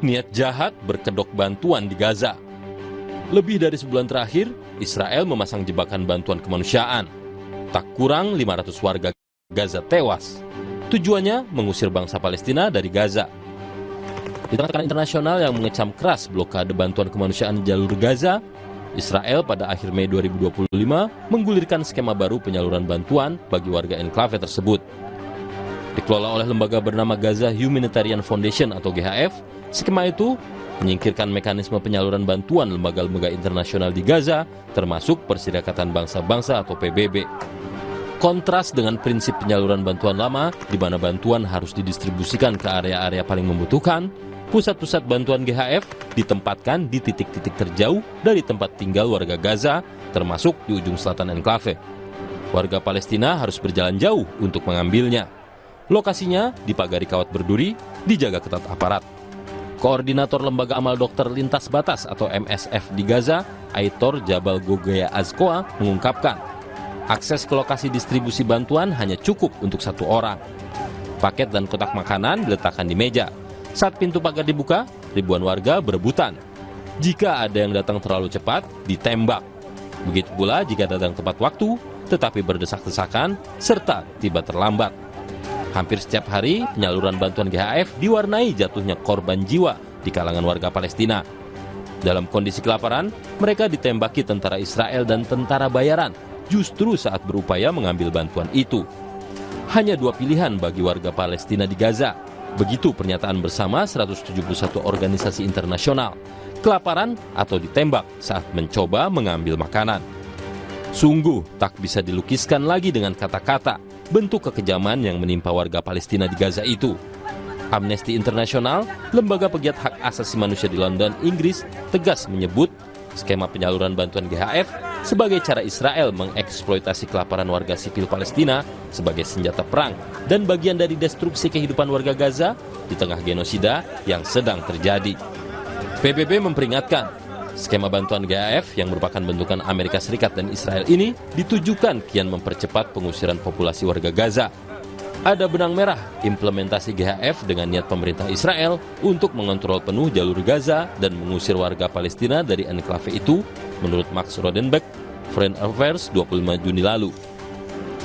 niat jahat berkedok bantuan di Gaza. Lebih dari sebulan terakhir, Israel memasang jebakan bantuan kemanusiaan. Tak kurang 500 warga Gaza tewas. Tujuannya mengusir bangsa Palestina dari Gaza. Di tengah tekanan internasional yang mengecam keras blokade bantuan kemanusiaan di jalur Gaza, Israel pada akhir Mei 2025 menggulirkan skema baru penyaluran bantuan bagi warga enklave tersebut. Dikelola oleh lembaga bernama Gaza Humanitarian Foundation atau GHF, skema itu menyingkirkan mekanisme penyaluran bantuan lembaga-lembaga internasional di Gaza, termasuk Perserikatan Bangsa-Bangsa atau PBB. Kontras dengan prinsip penyaluran bantuan lama, di mana bantuan harus didistribusikan ke area-area paling membutuhkan, pusat-pusat bantuan GHF ditempatkan di titik-titik terjauh dari tempat tinggal warga Gaza, termasuk di ujung selatan enklave. Warga Palestina harus berjalan jauh untuk mengambilnya. Lokasinya dipagari kawat berduri, dijaga ketat aparat. Koordinator Lembaga Amal Dokter Lintas Batas atau MSF di Gaza, Aitor Jabal Gogea Azkoa, mengungkapkan, akses ke lokasi distribusi bantuan hanya cukup untuk satu orang. Paket dan kotak makanan diletakkan di meja. Saat pintu pagar dibuka, ribuan warga berebutan. Jika ada yang datang terlalu cepat, ditembak. Begitu pula jika datang tepat waktu, tetapi berdesak-desakan, serta tiba terlambat. Hampir setiap hari, penyaluran bantuan GHF diwarnai jatuhnya korban jiwa di kalangan warga Palestina. Dalam kondisi kelaparan, mereka ditembaki tentara Israel dan tentara bayaran, justru saat berupaya mengambil bantuan itu. Hanya dua pilihan bagi warga Palestina di Gaza. Begitu pernyataan bersama 171 organisasi internasional. Kelaparan atau ditembak saat mencoba mengambil makanan. Sungguh tak bisa dilukiskan lagi dengan kata-kata bentuk kekejaman yang menimpa warga Palestina di Gaza itu. Amnesty International, lembaga pegiat hak asasi manusia di London, Inggris, tegas menyebut skema penyaluran bantuan GHF sebagai cara Israel mengeksploitasi kelaparan warga sipil Palestina sebagai senjata perang dan bagian dari destruksi kehidupan warga Gaza di tengah genosida yang sedang terjadi. PBB memperingatkan, skema bantuan GHF yang merupakan bentukan Amerika Serikat dan Israel ini ditujukan kian mempercepat pengusiran populasi warga Gaza. Ada benang merah implementasi GHF dengan niat pemerintah Israel untuk mengontrol penuh jalur Gaza dan mengusir warga Palestina dari enklave itu, menurut Max Rodenbeck, Foreign Affairs 25 Juni lalu.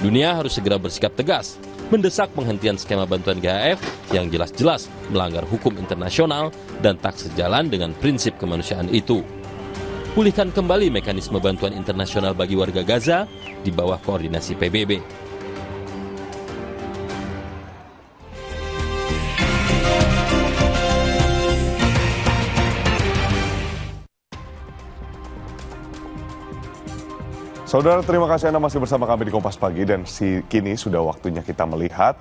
Dunia harus segera bersikap tegas, mendesak penghentian skema bantuan GHF yang jelas-jelas melanggar hukum internasional dan tak sejalan dengan prinsip kemanusiaan itu. Pulihkan kembali mekanisme bantuan internasional bagi warga Gaza di bawah koordinasi PBB. Saudara, terima kasih Anda masih bersama kami di Kompas Pagi dan kini sudah waktunya kita melihat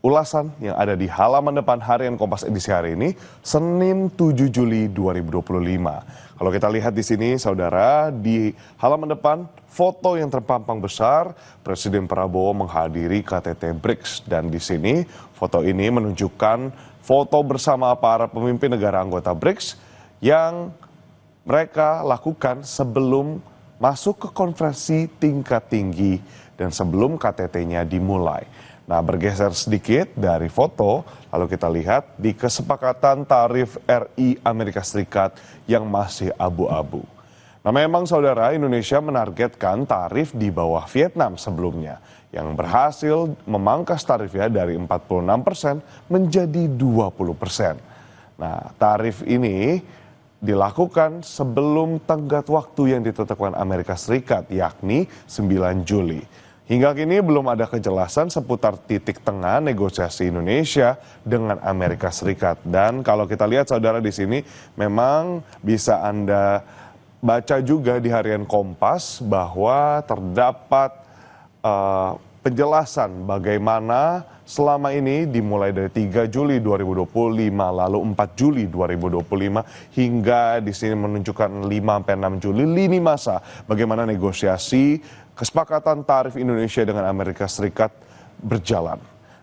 ulasan yang ada di halaman depan harian Kompas edisi hari ini, Senin 7 Juli 2025. Kalau kita lihat di sini, saudara, di halaman depan foto yang terpampang besar, Presiden Prabowo menghadiri KTT BRICS. Dan di sini, foto ini menunjukkan foto bersama para pemimpin negara anggota BRICS yang mereka lakukan sebelum masuk ke konferensi tingkat tinggi dan sebelum KTT-nya dimulai. Nah, bergeser sedikit dari foto, lalu kita lihat di kesepakatan tarif RI Amerika Serikat yang masih abu-abu. Nah, memang saudara, Indonesia menargetkan tarif di bawah Vietnam sebelumnya, yang berhasil memangkas tarifnya dari 46% menjadi 20%. Nah, tarif ini dilakukan sebelum tenggat waktu yang ditetapkan Amerika Serikat, yakni 9 Juli. Hingga kini belum ada kejelasan seputar titik tengah negosiasi Indonesia dengan Amerika Serikat. Dan kalau kita lihat saudara di sini, memang bisa Anda baca juga di harian Kompas bahwa terdapat penjelasan bagaimana selama ini dimulai dari 3 Juli 2025 lalu 4 Juli 2025 hingga di sini menunjukkan 5-6 Juli lini masa bagaimana negosiasi kesepakatan tarif Indonesia dengan Amerika Serikat berjalan.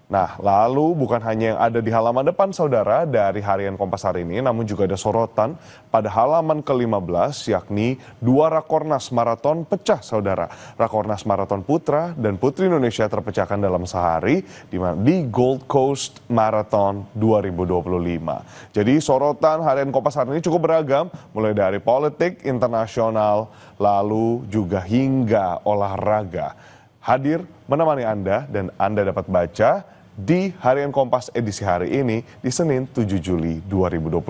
Nah, lalu bukan hanya yang ada di halaman depan saudara dari harian Kompas hari ini, namun juga ada sorotan pada halaman ke-15 yakni 2 Rakornas Maraton pecah saudara. Rakornas Maraton Putra dan Putri Indonesia terpecahkan dalam sehari di Gold Coast Marathon 2025. Jadi sorotan harian Kompas hari ini cukup beragam, mulai dari politik, internasional, lalu juga hingga olahraga. Hadir menemani Anda dan Anda dapat baca di Harian Kompas edisi hari ini di Senin 7 Juli 2025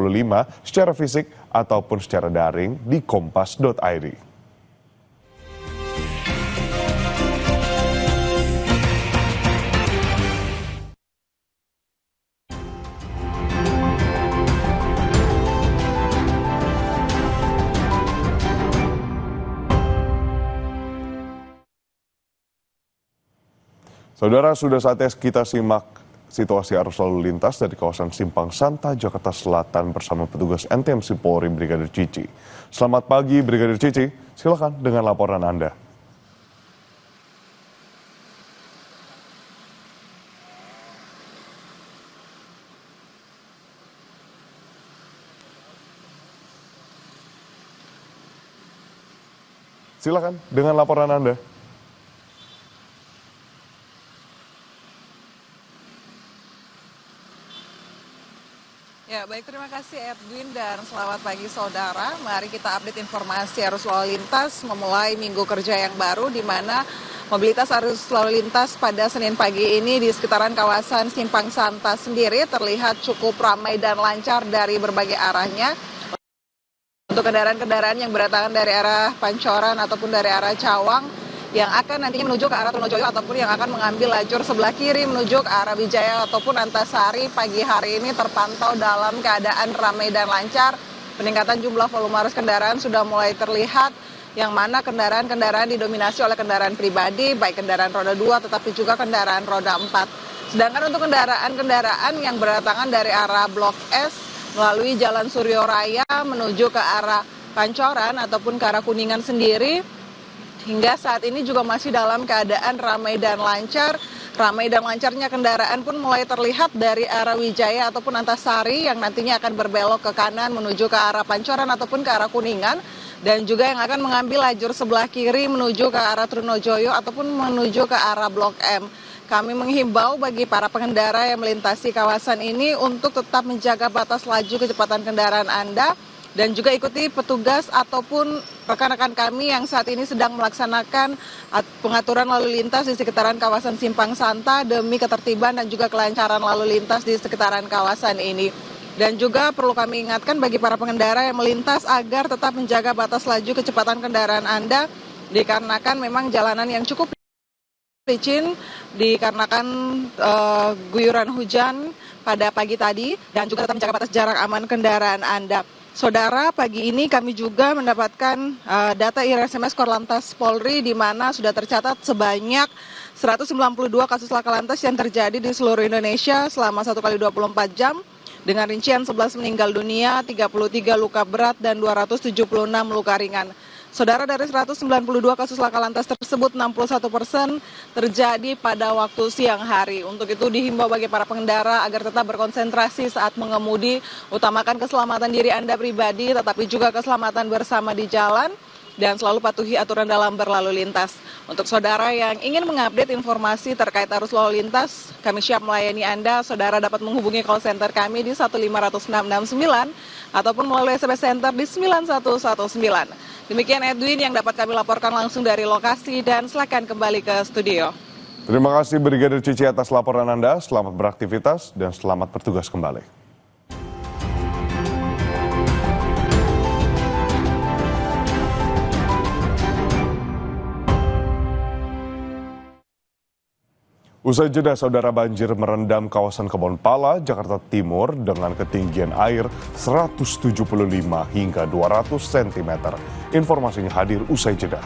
secara fisik ataupun secara daring di kompas.id. Saudara, sudah saatnya kita simak situasi arus lalu lintas dari kawasan Simpang Santa, Jakarta Selatan bersama petugas NTMC Polri Brigadir Cici. Selamat pagi Brigadir Cici, silakan dengan laporan Anda. Silakan dengan laporan Anda. Ya, baik, terima kasih Edwin dan selamat pagi saudara. Mari kita update informasi arus lalu lintas memulai minggu kerja yang baru di mana mobilitas arus lalu lintas pada Senin pagi ini di sekitaran kawasan Simpang Santa sendiri terlihat cukup ramai dan lancar dari berbagai arahnya. Untuk kendaraan-kendaraan yang berdatangan dari arah Pancoran ataupun dari arah Cawang yang akan nantinya menuju ke arah Trunojoyo ataupun yang akan mengambil lajur sebelah kiri menuju ke arah Wijaya ataupun Antasari pagi hari ini terpantau dalam keadaan ramai dan lancar. Peningkatan jumlah volume arus kendaraan sudah mulai terlihat, yang mana kendaraan-kendaraan didominasi oleh kendaraan pribadi, baik kendaraan roda 2 tetapi juga kendaraan roda 4. Sedangkan untuk kendaraan-kendaraan yang berdatangan dari arah Blok S melalui Jalan Suryo Raya menuju ke arah Pancoran ataupun ke arah Kuningan sendiri, hingga saat ini juga masih dalam keadaan ramai dan lancar. Ramai dan lancarnya kendaraan pun mulai terlihat dari arah Wijaya ataupun Antasari yang nantinya akan berbelok ke kanan menuju ke arah Pancoran ataupun ke arah Kuningan. Dan juga yang akan mengambil lajur sebelah kiri menuju ke arah Trunojoyo ataupun menuju ke arah Blok M. Kami menghimbau bagi para pengendara yang melintasi kawasan ini untuk tetap menjaga batas laju kecepatan kendaraan Anda. Dan juga ikuti petugas ataupun rekan-rekan kami yang saat ini sedang melaksanakan pengaturan lalu lintas di sekitaran kawasan Simpang Santa demi ketertiban dan juga kelancaran lalu lintas di sekitaran kawasan ini. Dan juga perlu kami ingatkan bagi para pengendara yang melintas agar tetap menjaga batas laju kecepatan kendaraan Anda, dikarenakan memang jalanan yang cukup licin dikarenakan guyuran hujan pada pagi tadi, dan juga tetap menjaga batas jarak aman kendaraan Anda. Saudara, pagi ini kami juga mendapatkan data IRSMS Korlantas Polri di mana sudah tercatat sebanyak 192 kasus laka lantas yang terjadi di seluruh Indonesia selama 1 kali 24 jam dengan rincian 11 meninggal dunia, 33 luka berat dan 276 luka ringan. Saudara, dari 192 kasus laka lantas tersebut 61% terjadi pada waktu siang hari. Untuk itu dihimbau bagi para pengendara agar tetap berkonsentrasi saat mengemudi, utamakan keselamatan diri Anda pribadi tetapi juga keselamatan bersama di jalan dan selalu patuhi aturan dalam berlalu lintas. Untuk saudara yang ingin mengupdate informasi terkait arus lalu lintas, kami siap melayani Anda. Saudara dapat menghubungi call center kami di 1500669 ataupun melalui SMS Center di 9119. Demikian Edwin yang dapat kami laporkan langsung dari lokasi dan silakan kembali ke studio. Terima kasih Brigadir Cici atas laporan Anda. Selamat beraktivitas dan selamat bertugas kembali. Usai jeda, saudara, banjir merendam kawasan Kebonpala, Jakarta Timur dengan ketinggian air 175 hingga 200 cm. Informasinya hadir usai jeda.